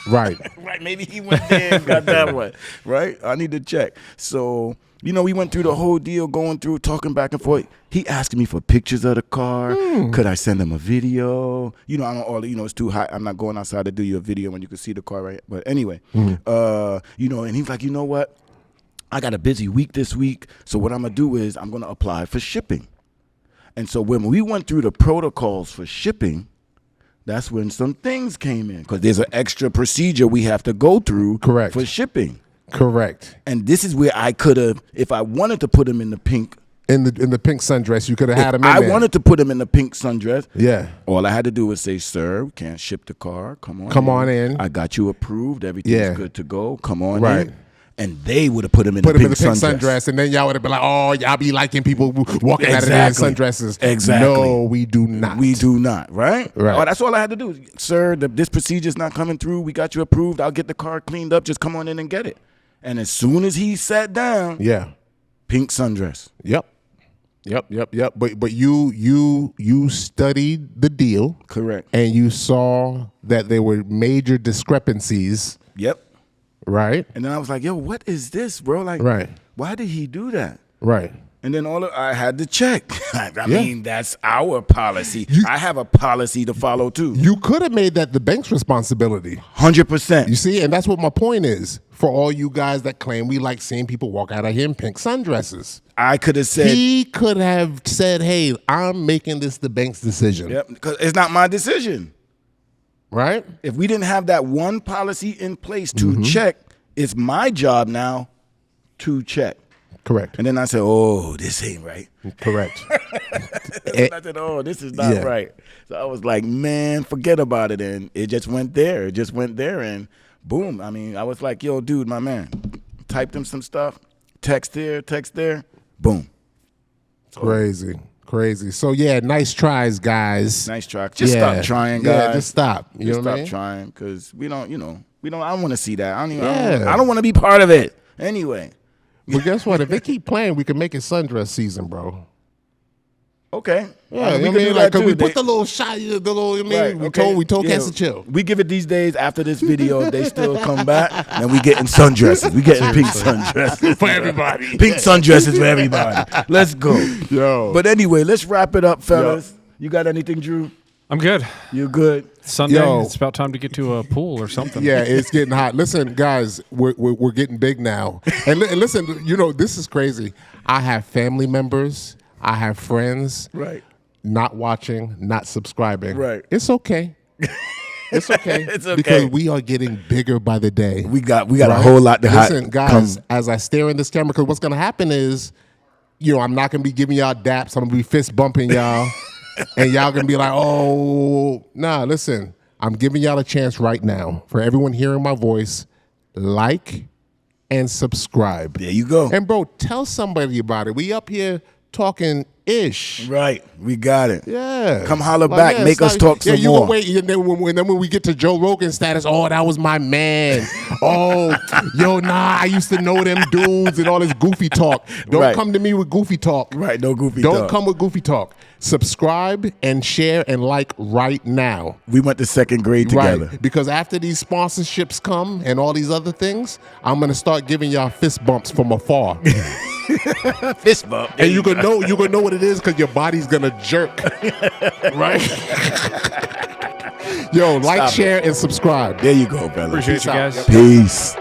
Right. right. Maybe he went there and got that one. Right. I need to check. So, you know, we went through the whole deal, going through, talking back and forth. He asked me for pictures of the car. Could I send him a video? You know, I don't. You know, it's too hot. I'm not going outside to do you a video when you can see the car, right? But anyway, you know, and he's like, you know what? I got a busy week this week, so what I'm gonna do is I'm gonna apply for shipping. And so when we went through the protocols for shipping, that's when some things came in, because there's an extra procedure we have to go through. Correct. For shipping. Correct. And this is where I could have, if I wanted to put him in the pink. In the pink sundress, you could have had him in I there. wanted to put him in the pink sundress. Yeah. All I had to do was say, sir, we can't ship the car. Come on in. I got you approved. Everything's Yeah. good to go. Come on Right. in. And they would have put him in Put the him in pink the pink sundress. sundress, and then y'all would have been like, "Oh, y'all be liking people walking out of there in Exactly. sundresses." Exactly. No, we do not. We do not, right? Right. Oh, that's all I had to do. Sir, this procedure's not coming through. We got you approved. I'll get the car cleaned up. Just come on in and get it. And as soon as he sat down, Yeah. pink sundress. Yep. But you studied the deal. Correct. And you saw that there were major discrepancies. Yep. Right. And then I was like, yo, what is this, bro? Like, Right. why did he do that? Right. And then I had to check. I mean, that's our policy. I have a policy to follow too. You could have made that the bank's responsibility. 100%. You see, and that's what my point is for all you guys that claim we like seeing people walk out of here in pink sundresses. I could have said, He could have said, "Hey, I'm making this the bank's decision." yep, because it's not my decision. Right? If we didn't have that one policy in place to check, it's my job now to check. Correct. And then I said, oh, this ain't right. Correct. I said, oh, this is not Yeah. right. So I was like, man, forget about it. And it just went there. It just went there. And boom. I mean, I was like, yo, dude, my man. Typed him some stuff. Text there. Boom. Crazy. So yeah, nice tries, guys. Nice try. Just stop trying, guys. Yeah, just stop. You Just know what I stop mean? trying, because we don't, I don't want to see that. I Yeah. don't want to be part of it. Anyway. But guess what? If they keep playing, we can make it sundress season, bro. Okay. Yeah, we I could do mean, that like, cause too. we put the little shot, the little, I mean, Right, we okay. told Yeah. cats to chill. We give it these days after this video. If they still come back, then we getting sundresses. We getting pink sundresses For everybody. Pink sundresses for everybody. Let's go. Yo. But anyway, let's wrap it up, fellas. You got anything, Drew? I'm good. You good? Sunday. Yo. It's about time to get to a pool or something. Yeah, it's getting hot. Listen, guys, we're getting big now. And listen, this is crazy. I have family members. I have friends. Right. Not watching, not subscribing. Right. It's okay. It's okay. It's okay. Because we are getting bigger by the day. We got a whole lot to Listen, guys, as I stare in this camera, because what's gonna happen is, I'm not gonna be giving y'all daps. I'm gonna be fist bumping y'all. And y'all gonna be like, oh, nah, listen. I'm giving y'all a chance right now. For everyone hearing my voice, like and subscribe. There you go. And bro, tell somebody about it. We up here talking ish. Right. We got it. Yeah. Come holler back. Yeah, Make us talk some you more. Gonna wait. And then when we get to Joe Rogan status, oh, that was my man. Oh, I used to know them dudes and all this goofy talk. Don't come to me with goofy talk. Right, no goofy talk. Don't come with goofy talk. Subscribe and share and like right now. We went to second grade together. Right. Because after these sponsorships come and all these other things, I'm gonna start giving y'all fist bumps from afar. Fist bump. And you gonna know what it is because your body's gonna jerk. Right? Yo, like, share, and subscribe. There you go, brother. Appreciate you guys. Peace.